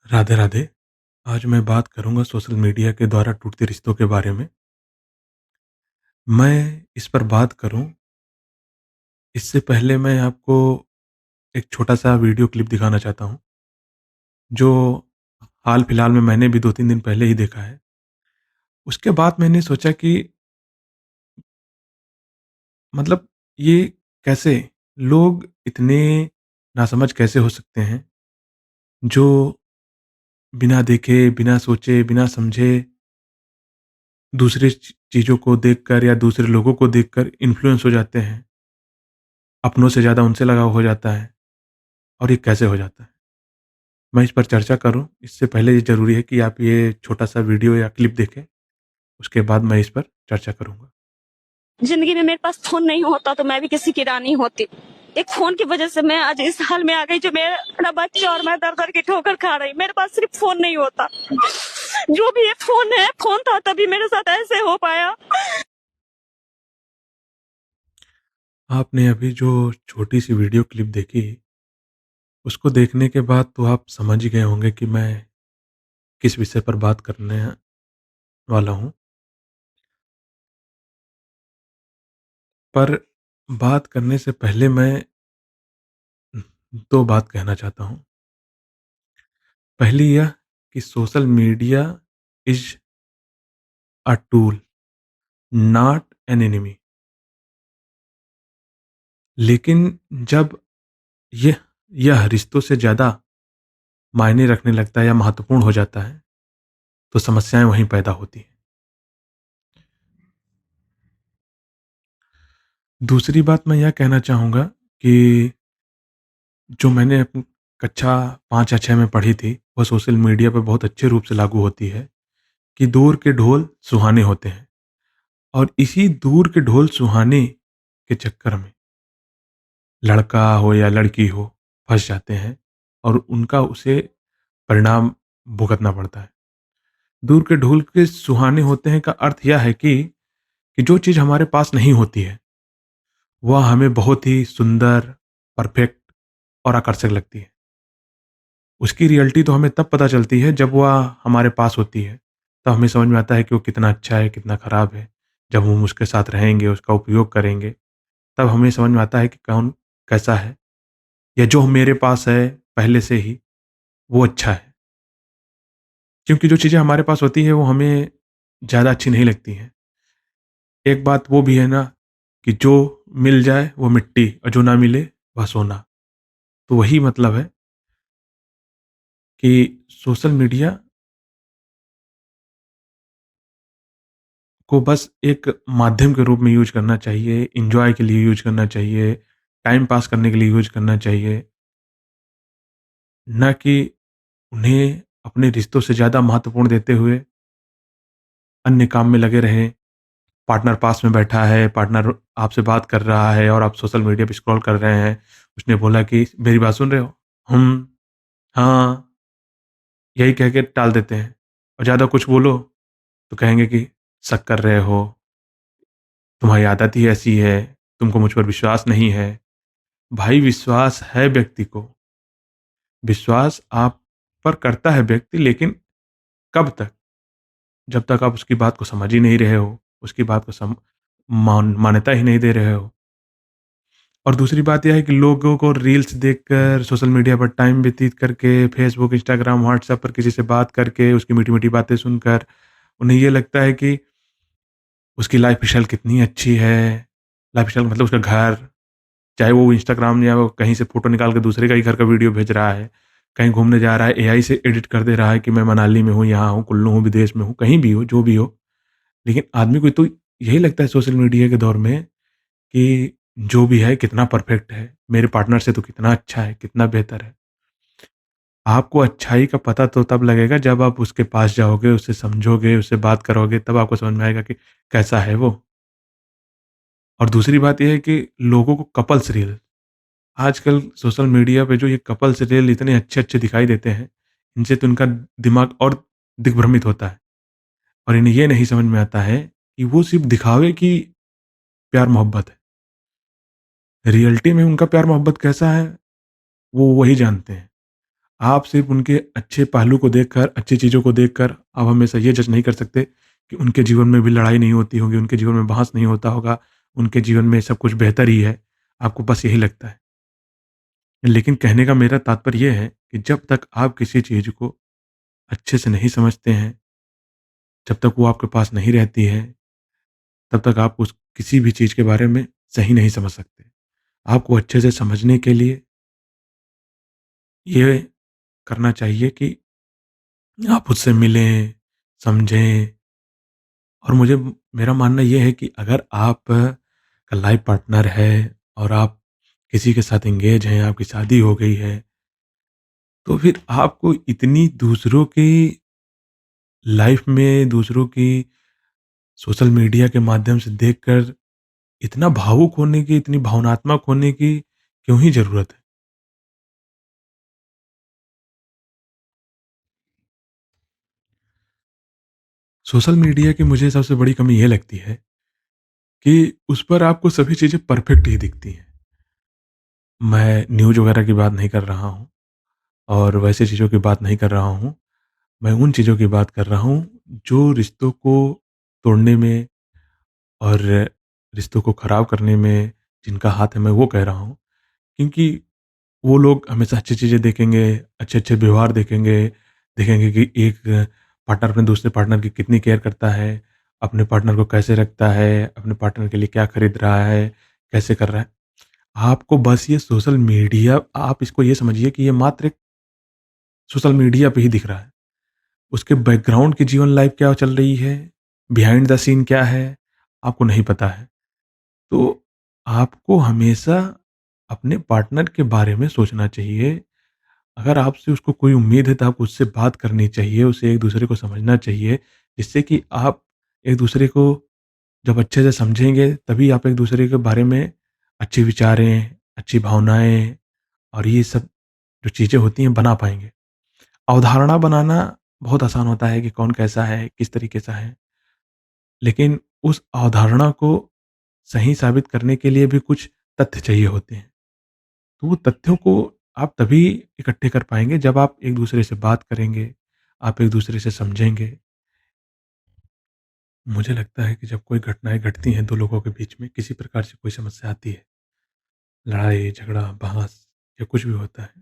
राधे राधे। आज मैं बात करूंगा सोशल मीडिया के द्वारा टूटते रिश्तों के बारे में। मैं इस पर बात करूं इससे पहले मैं आपको एक छोटा सा वीडियो क्लिप दिखाना चाहता हूं, जो हाल फिलहाल में मैंने भी 2-3 दिन पहले ही देखा है। उसके बाद मैंने सोचा कि मतलब ये कैसे लोग इतने नासमझ कैसे हो सकते हैं, जो बिना देखे, बिना सोचे, बिना समझे दूसरी चीज़ों को देखकर या दूसरे लोगों को देखकर इन्फ्लुएंस हो जाते हैं। अपनों से ज़्यादा उनसे लगाव हो जाता है। और ये कैसे हो जाता है? मैं इस पर चर्चा करूँ, इससे पहले ये ज़रूरी है कि आप ये छोटा-सा वीडियो या क्लिप देखें, उसके बाद मैं इस पर चर्चा करूँगा। जिंदगी में मेरे पास फोन नहीं होता तो मैं भी किसी की रानी होती। एक फोन की वजह से मैं आज इस हाल में आ गई, जो मेरा बच्चा और मैं दर दर की ठोकर खा रही। मेरे पास सिर्फ फोन नहीं होता, जो भी ये फोन है, फोन था तभी मेरे साथ ऐसे हो पाया। आपने अभी जो छोटी-सी वीडियो क्लिप देखी, उसको देखने के बाद तो आप समझ ही गए होंगे कि मैं किस विषय पर बात करने वाला हूँ। पर बात करने से पहले मैं 2 बात कहना चाहता हूँ। पहली यह कि social media is a tool, not an enemy. लेकिन जब यह यह रिश्तों से ज़्यादा मायने रखने लगता है या महत्वपूर्ण हो जाता है, तो समस्याएँ वहीं पैदा होती हैं। दूसरी बात मैं यह कहना चाहूँगा कि जो मैंने कक्षा 5 या 6 में पढ़ी थी, वह सोशल मीडिया पे बहुत अच्छे रूप से लागू होती है कि दूर के ढोल सुहाने होते हैं। और इसी दूर के ढोल सुहाने के चक्कर में लड़का हो या लड़की हो, फँस जाते हैं और उनका उसे परिणाम भुगतना पड़ता है। दूर के ढोल के सुहाने होते हैं का अर्थ यह है कि जो चीज़ हमारे पास नहीं होती है, वह हमें बहुत ही सुंदर, परफेक्ट और आकर्षक लगती है। उसकी रियलिटी तो हमें तब पता चलती है जब वह हमारे पास होती है। तब हमें समझ में आता है कि वो कितना अच्छा है, कितना ख़राब है। जब हम उसके साथ रहेंगे, उसका उपयोग करेंगे, तब हमें समझ में आता है कि कौन कैसा है, या जो मेरे पास है पहले से ही, वो अच्छा है। क्योंकि जो चीज़ें हमारे पास होती हैं, वो हमें ज़्यादा अच्छी नहीं लगती हैं। एक बात वो भी है ना कि जो मिल जाए वो मिट्टी और जो ना मिले वह सोना। तो वही मतलब है कि सोशल मीडिया को बस एक माध्यम के रूप में यूज़ करना चाहिए, एन्जॉय के लिए यूज़ करना चाहिए, टाइम पास करने के लिए यूज़ करना चाहिए, ना कि उन्हें अपने रिश्तों से ज़्यादा महत्वपूर्ण देते हुए अन्य काम में लगे रहें। पार्टनर पास में बैठा है, पार्टनर आपसे बात कर रहा है और आप सोशल मीडिया पे स्क्रॉल कर रहे हैं। उसने बोला कि मेरी बात सुन रहे हो? हाँ, यही कह के टाल देते हैं। और ज़्यादा कुछ बोलो तो कहेंगे कि शक कर रहे हो, तुम्हारी आदत ही ऐसी है, तुमको मुझ पर विश्वास नहीं है। भाई, विश्वास है व्यक्ति को, विश्वास आप पर करता है व्यक्ति, लेकिन कब तक? जब तक आप उसकी बात को समझ ही नहीं रहे हो, उसकी बात को मान्यता ही नहीं दे रहे हो। और दूसरी बात यह है कि लोगों को रील्स देखकर, सोशल मीडिया पर टाइम व्यतीत करके, फेसबुक, इंस्टाग्राम, व्हाट्सएप पर किसी से बात करके, उसकी मीठी-मीठी बातें सुनकर, उन्हें ये लगता है कि उसकी लाइफ़स्टाइल कितनी अच्छी है। लाइफ़स्टाइल मतलब उसका घर, चाहे वो इंस्टाग्राम या वो कहीं से फ़ोटो निकाल के दूसरे का ही घर का वीडियो भेज रहा है, कहीं घूमने जा रहा है, एआई से एडिट कर दे रहा है कि मैं मनाली में हूँ, यहाँ हूँ, कुल्लू हूँ, विदेश में हूँ, कहीं भी हो, जो भी हो। लेकिन आदमी को तो यही लगता है सोशल मीडिया के दौर में कि जो भी है कितना परफेक्ट है, मेरे पार्टनर से तो कितना अच्छा है, कितना बेहतर है। आपको अच्छाई का पता तो तब लगेगा जब आप उसके पास जाओगे, उससे समझोगे, उससे बात करोगे, तब आपको समझ में आएगा कि कैसा है वो। और दूसरी बात ये है कि लोगों को कपल्स रील, आजकल सोशल मीडिया पे जो ये कपल्स रील इतने अच्छे-अच्छे दिखाई देते हैं, इनसे तो उनका दिमाग और दिग्भ्रमित होता है। और इन्हें ये नहीं समझ में आता है कि वो सिर्फ़ दिखावे की प्यार-मोहब्बत है। रियलिटी में उनका प्यार-मोहब्बत कैसा है, वो वही जानते हैं। आप सिर्फ़ उनके अच्छे पहलू को देखकर, अच्छी चीज़ों को देखकर आप हमेशा ये जज नहीं कर सकते कि उनके जीवन में भी लड़ाई नहीं होती होगी, उनके जीवन में बहस नहीं होता होगा, उनके जीवन में सब कुछ बेहतर ही है। आपको बस यही लगता है। लेकिन कहने का मेरा तात्पर्य ये है कि जब तक आप किसी चीज़ को अच्छे से नहीं समझते हैं, जब तक वो आपके पास नहीं रहती है, तब तक आप उस किसी भी चीज़ के बारे में सही नहीं समझ सकते। आपको अच्छे से समझने के लिए ये करना चाहिए कि आप उससे मिलें, समझें और मेरा मानना ये है कि अगर आप का लाइफ़ पार्टनर है और आप किसी के साथ एंगेज हैं, आपकी शादी हो गई है, तो फिर आपको इतनी दूसरों की लाइफ़ में, दूसरों की सोशल मीडिया के माध्यम से देखकर इतना भावुक होने की, इतनी भावनात्मक होने की क्यों ही ज़रूरत है? सोशल मीडिया की मुझे सबसे बड़ी कमी ये लगती है कि उस पर आपको सभी चीज़ें परफ़ेक्ट ही दिखती हैं। मैं न्यूज़ वगैरह की बात नहीं कर रहा हूँ और वैसे चीज़ों की बात नहीं कर रहा हूँ। मैं उन चीज़ों की बात कर रहा हूँ, जो रिश्तों को तोड़ने में और रिश्तों को ख़राब करने में जिनका हाथ है, मैं वो कह रहा हूँ। क्योंकि वो लोग हमेशा अच्छी चीज़ें देखेंगे, अच्छे-अच्छे व्यवहार देखेंगे, देखेंगे कि एक पार्टनर अपने दूसरे पार्टनर की कितनी केयर करता है, अपने पार्टनर को कैसे रखता है, अपने पार्टनर के लिए क्या खरीद रहा है, कैसे कर रहा है। आपको बस ये सोशल मीडिया आप इसको ये समझिए कि ये मात्र एक सोशल मीडिया पे ही दिख रहा है। उसके बैकग्राउंड की जीवन लाइफ़ क्या चल रही है, बिहाइंड द सीन क्या है, आपको नहीं पता है। तो आपको हमेशा अपने पार्टनर के बारे में सोचना चाहिए। अगर आपसे उसको कोई उम्मीद है तो आपको उससे बात करनी चाहिए, उसे एक-दूसरे को समझना चाहिए, जिससे कि आप एक-दूसरे को जब अच्छे से समझेंगे, तभी आप एक-दूसरे के बारे में अच्छे विचारें, अच्छी भावनाएँ और ये सब जो चीज़ें होती हैं बना पाएँगे। अवधारणा बनाना बहुत आसान होता है कि कौन कैसा है, किस तरीके से है, लेकिन उस अवधारणा को सही साबित करने के लिए भी कुछ तथ्य चाहिए होते हैं। तो वो तथ्यों को आप तभी इकट्ठे कर पाएँगे जब आप एक-दूसरे से बात करेंगे, आप एक-दूसरे से समझेंगे। मुझे लगता है कि जब कोई घटनाएँ घटती हैं 2 लोगों के बीच में, किसी प्रकार से कोई समस्या आती है, लड़ाई, झगड़ा, बहस या कुछ भी होता है,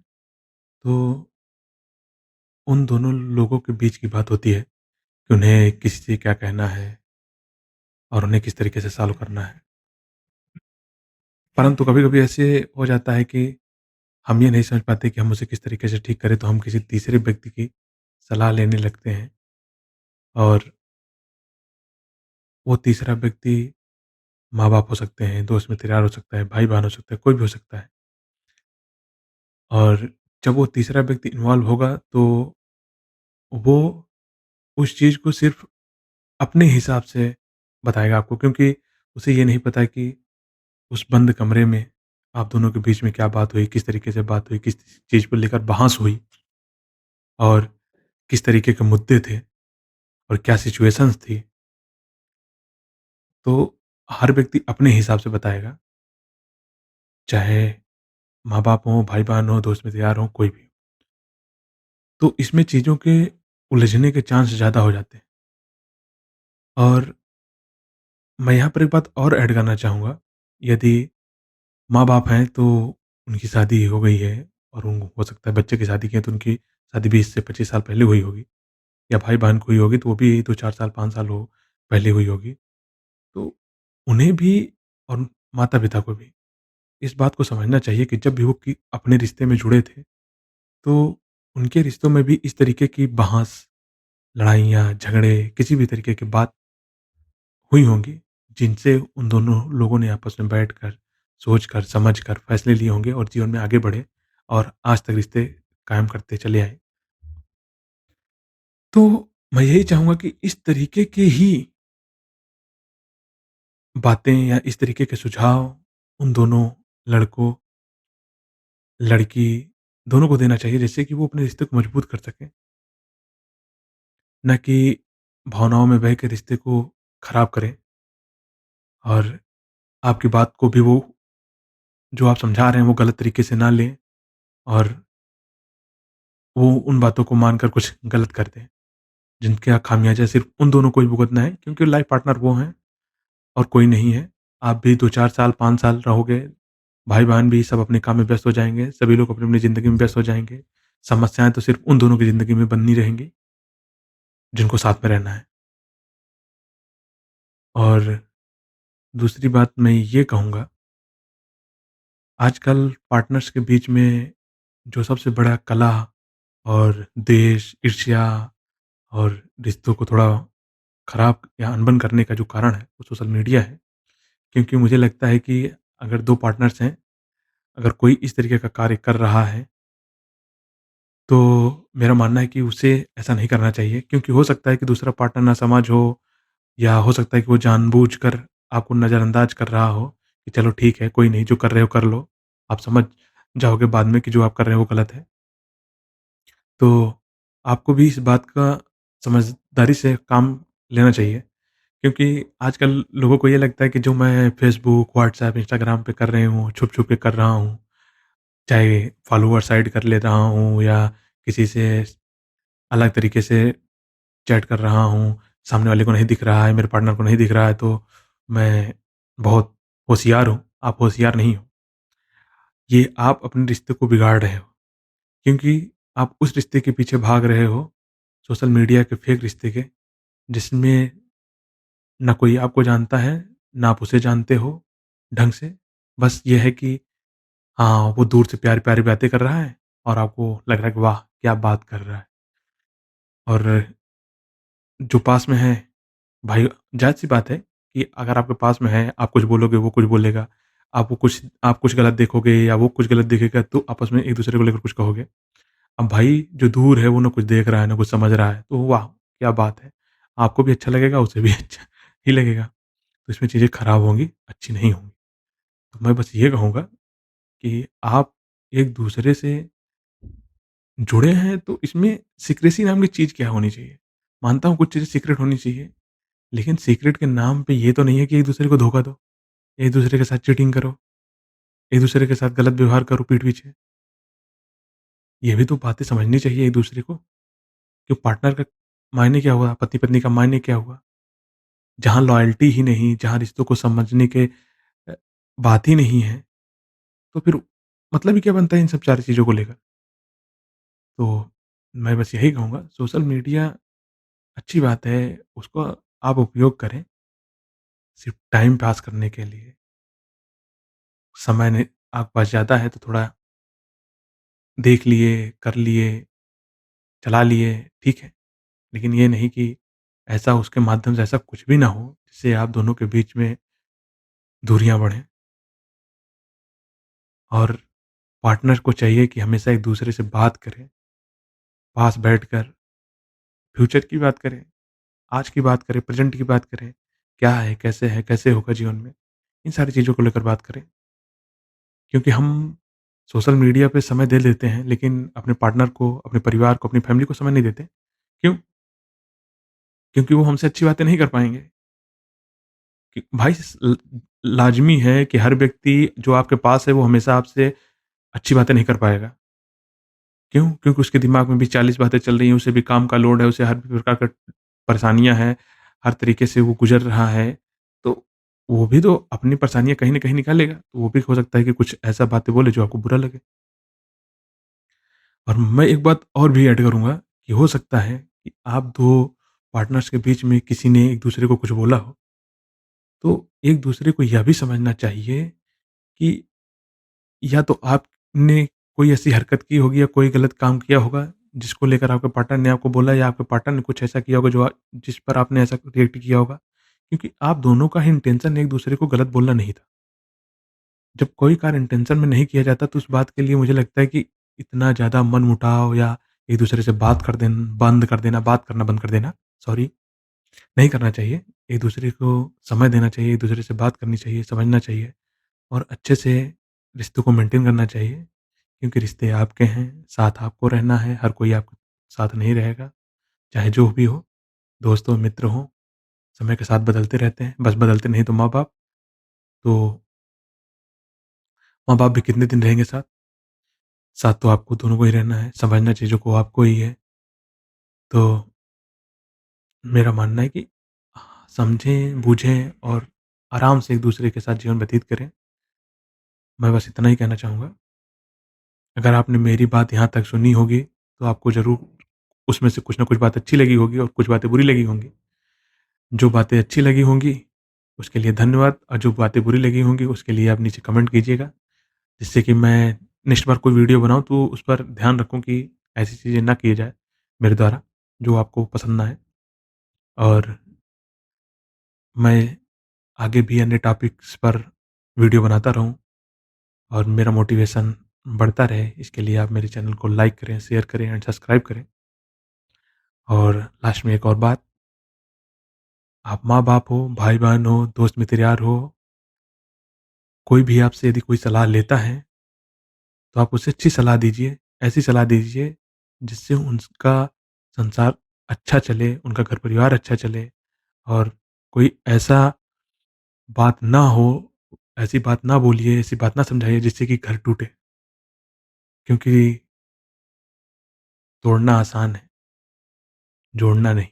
तो उन दोनों लोगों के बीच की बात होती है कि उन्हें किसी से क्या कहना है और उन्हें किस तरीके से सॉल्व करना है। परंतु कभी-कभी ऐसे हो जाता है कि हम ये नहीं समझ पाते कि हम उसे किस तरीके से ठीक करें, तो हम किसी तीसरे व्यक्ति की सलाह लेने लगते हैं और वो तीसरा व्यक्ति माँ-बाप हो सकते हैं, दोस्त मित्र-यार हो सकता है, भाई-बहन हो सकता है, कोई भी हो सकता है। और जब वो तीसरा व्यक्ति इन्वॉल्व होगा तो वो उस चीज़ को सिर्फ़ अपने हिसाब से बताएगा आपको क्योंकि उसे ये नहीं पता कि उस बंद कमरे में आप दोनों के बीच में क्या बात हुई, किस तरीके से बात हुई, किस चीज़ को लेकर बहस हुई और किस तरीके के मुद्दे थे और क्या सिचुएशंस थी। तो हर व्यक्ति अपने हिसाब से बताएगा, चाहे माँ-बाप हों, भाई-बहन हों, दोस्त मित्र-यार हों, कोई भी। तो इसमें चीज़ों के उलझने के चांस ज़्यादा हो जाते हैं और मैं यहाँ पर एक बात और ऐड करना चाहूँगा, यदि माँ-बाप हैं तो उनकी शादी हो गई है और उन हो सकता है बच्चे की शादी की है तो उनकी शादी 20 से 25 साल पहले हुई होगी या भाई-बहन की हुई होगी तो वो भी 2-4 साल, 5 साल हो पहले हुई होगी। तो उन्हें भी और माता-पिता को भी इस बात को समझना चाहिए कि जब भी वो अपने रिश्ते में जुड़े थे, तो उनके रिश्तों में भी इस तरीके की बहस, लड़ाइयाँ, झगड़े, किसी भी तरीके की बात हुई होंगी, जिनसे उन दोनों लोगों ने आपस में बैठकर, सोचकर, समझकर फैसले लिए होंगे और जीवन में आगे बढ़े और आज तक रिश्ते कायम करते चले आए। तो मैं यही चाहूँगा कि इस तरीके के ही बातें या इस तरीके के सुझाव उन दोनों लड़कों, लड़की दोनों को देना चाहिए जिससे कि वो अपने रिश्ते को मजबूत कर सकें, ना कि भावनाओं में बह के रिश्ते को खराब करें और आपकी बात को भी वो जो आप समझा रहे हैं वो गलत तरीके से ना लें और वो उन बातों को मानकर कुछ गलत कर दें, जिनका खामियाज़ा सिर्फ़ उन दोनों को ही भुगतना है, क्योंकि लाइफ़ पार्टनर वो हैं और कोई नहीं है। आप भी 2-4 साल, 5 साल रहोगे, भाई-बहन भी सब अपने काम में व्यस्त हो जाएँगे, सभी लोग अपनी-अपनी ज़िंदगी में व्यस्त हो जाएँगे। समस्याएँ तो सिर्फ़ उन दोनों की ज़िंदगी में बनी रहेंगी, जिनको साथ में रहना है। और दूसरी बात मैं ये कहूँगा, आजकल पार्टनर्स के बीच में जो सबसे बड़ा कलह और द्वेष, ईर्ष्या और रिश्तों को थोड़ा खराब या अनबन करने का जो कारण है, वो सोशल मीडिया है। क्योंकि मुझे लगता है कि अगर 2 पार्टनर्स हैं, अगर कोई इस तरीके का कार्य कर रहा है, तो मेरा मानना है कि उसे ऐसा नहीं करना चाहिए, क्योंकि हो सकता है कि दूसरा पार्टनर नासमझ हो, या हो सकता है कि वो जानबूझकर आपको नज़रअंदाज कर रहा हो कि चलो ठीक है, कोई नहीं, जो कर रहे हो कर लो। आप समझ जाओगे बाद में कि जो आप कर रहे हो वो गलत है। तो आपको भी इस बात का समझदारी से काम लेना चाहिए, क्योंकि आजकल लोगों को ये लगता है कि जो मैं फ़ेसबुक, व्हाट्सऐप, इंस्टाग्राम पे कर रही हूँ, छुप-छुप के कर रहा हूँ, चाहे फॉलोअर साइड कर ले रहा हूँ या किसी से अलग तरीके से चैट कर रहा हूँ, सामने वाले को नहीं दिख रहा है, मेरे पार्टनर को नहीं दिख रहा है, तो मैं बहुत होशियार हूँ। आप होशियार नहीं हो। ये आप अपने रिश्ते को बिगाड़ रहे हो, क्योंकि आप उस रिश्ते के पीछे भाग रहे हो, सोशल मीडिया के फेक रिश्ते के, जिसमें ना कोई आपको जानता है, ना आप उसे जानते हो ढंग से। बस ये है कि हाँ, वो दूर से प्यारी-प्यारी बातें कर रहा है और आपको लग रहा है कि वाह! क्या बात कर रहा है। और जो पास में है, भाई, ज़ाहिर-सी बात है कि अगर आपके पास में है, आप कुछ बोलोगे, वो कुछ बोलेगा। आप कुछ गलत देखोगे या वो कुछ गलत देखेगा, तो आपस में एक-दूसरे को लेकर कुछ कहोगे। अब भाई जो दूर है, वो ना कुछ देख रहा है, ना कुछ समझ रहा है, तो वाह! क्या बात है। आपको भी अच्छा लगेगा, उसे भी अच्छा ही लगेगा। तो इसमें चीज़ें खराब होंगी, अच्छी नहीं होंगी। तो मैं बस ये कहूँगा कि आप एक-दूसरे से जुड़े हैं, तो इसमें सीक्रेसी नाम की चीज़ क्या होनी चाहिए? मानता हूँ कुछ चीज़ें सीक्रेट होनी चाहिए, लेकिन सीक्रेट के नाम पे ये तो नहीं है कि एक-दूसरे को धोखा दो, एक-दूसरे के साथ चीटिंग करो, एक-दूसरे के साथ गलत व्यवहार करो पीठ पीछे। ये भी तो बातें समझनी चाहिए एक-दूसरे को, कि पार्टनर का मायने क्या हुआ, पति-पत्नी का मायने क्या हुआ? जहाँ लॉयल्टी ही नहीं, जहाँ रिश्तों को समझने के अ, बात ही नहीं है, तो फिर मतलब ही क्या बनता है इन सब सारी चीज़ों को लेकर? तो मैं बस यही कहूँगा, सोशल मीडिया अच्छी बात है, उसको आप उपयोग करें, सिर्फ़ टाइम पास करने के लिए। समय नहीं आपके पास ज़्यादा है तो थोड़ा देख लिए, कर लिए, चला लिए, ठीक है। लेकिन ये नहीं कि ऐसा उसके माध्यम से ऐसा कुछ भी ना हो, जिससे आप दोनों के बीच में दूरियाँ बढ़ें। और पार्टनर को चाहिए कि हमेशा एक-दूसरे से बात करें, पास बैठकर फ्यूचर की बात करें, आज की बात करें, प्रेज़ेंट की बात करें, क्या है, कैसे होगा जीवन में? इन सारी चीज़ों को लेकर बात करें। क्योंकि हम सोशल मीडिया पे समय दे देते हैं, लेकिन अपने पार्टनर को, अपने परिवार को, अपनी फैमिली को समय नहीं देते। क्यों? क्योंकि वो हमसे अच्छी बातें नहीं कर पाएँगे। कि भाई लाज़मी है कि हर व्यक्ति जो आपके पास है, वो हमेशा आपसे अच्छी बातें नहीं कर पाएगा। क्यों? क्योंकि उसके दिमाग में भी 40 बातें चल रही हैं, उसे भी काम का लोड है, उसे हर प्रकार का परेशानियाँ हैं, हर तरीके से वो गुज़र रहा है। तो वो भी तो अपनी परेशानियाँ कहीं न कहीं निकालेगा। तो वो भी हो सकता है कि कुछ ऐसा बातें बोले जो आपको बुरा लगे। और मैं एक बात और भी ऐड करूँगा कि हो सकता है कि आप 2 पार्टनर्स के बीच में किसी ने एक-दूसरे को कुछ बोला हो, तो एक-दूसरे को यह भी समझना चाहिए कि या तो आपने कोई ऐसी हरकत की होगी या कोई गलत काम किया होगा, जिसको लेकर आपके पार्टनर ने आपको बोला, या आपके पार्टनर ने कुछ ऐसा किया होगा जिस पर आपने ऐसा रिएक्ट किया होगा। क्योंकि आप दोनों का ही इंटेंशन एक-दूसरे को गलत बोलना नहीं था। जब कोई कार्य इंटेंशन में नहीं किया जाता, तो उस बात के लिए मुझे लगता है कि इतना ज़्यादा मनमुटाव या एक-दूसरे से बात करना बंद कर देना, सॉरी, नहीं करना चाहिए। एक-दूसरे को समय देना चाहिए, एक-दूसरे से बात करनी चाहिए, समझना चाहिए और अच्छे से रिश्तों को मेंटेन करना चाहिए। क्योंकि रिश्ते आपके हैं, साथ आपको रहना है, हर कोई आपके साथ नहीं रहेगा, चाहे जो भी हो, दोस्त हो, मित्र हो, समय के साथ बदलते रहते हैं, बस बदलते नहीं तो माँ-बाप। तो माँ-बाप भी कितने दिन रहेंगे साथ? साथ तो आपको दोनों को ही रहना है, समझना चीज़ों को आपको ही है। तो मेरा मानना है कि समझें, बूझें और आराम से एक-दूसरे के साथ जीवन व्यतीत करें। मैं बस इतना ही कहना चाहूँगा। अगर आपने मेरी बात यहाँ तक सुनी होगी, तो आपको ज़रूर उसमें से कुछ न कुछ बात अच्छी लगी होगी और कुछ बातें बुरी लगी होंगी। जो बातें अच्छी लगी होंगी, उसके लिए धन्यवाद और जो बातें बुरी लगी होंगी, उसके लिए आप नीचे कमेंट कीजिएगा, जिससे कि मैं नेक्स्ट बार कोई वीडियो बनाऊँ, तो उस पर ध्यान रखूँ कि ऐसी चीज़ें ना की जाए मेरे द्वारा, जो आपको पसंद ना आए। और मैं आगे भी अन्य टॉपिक्स पर वीडियो बनाता रहूँ और मेरा मोटिवेशन बढ़ता रहे, इसके लिए आप मेरे चैनल को लाइक करें, शेयर करें एंड सब्सक्राइब करें। और लास्ट में एक और बात, आप माँ-बाप हो, भाई-बहन हो, दोस्त मित्र यार हो, कोई भी आपसे यदि कोई सलाह लेता है, तो आप उसे अच्छी सलाह दीजिए, ऐसी सलाह दीजिए जिससे उनका संसार अच्छा चले, उनका घर परिवार अच्छा चले और कोई ऐसा बात ना हो, ऐसी बात ना बोलिए, ऐसी बात ना समझाइए जिससे कि घर टूटे। क्योंकि तोड़ना आसान है, जोड़ना नहीं।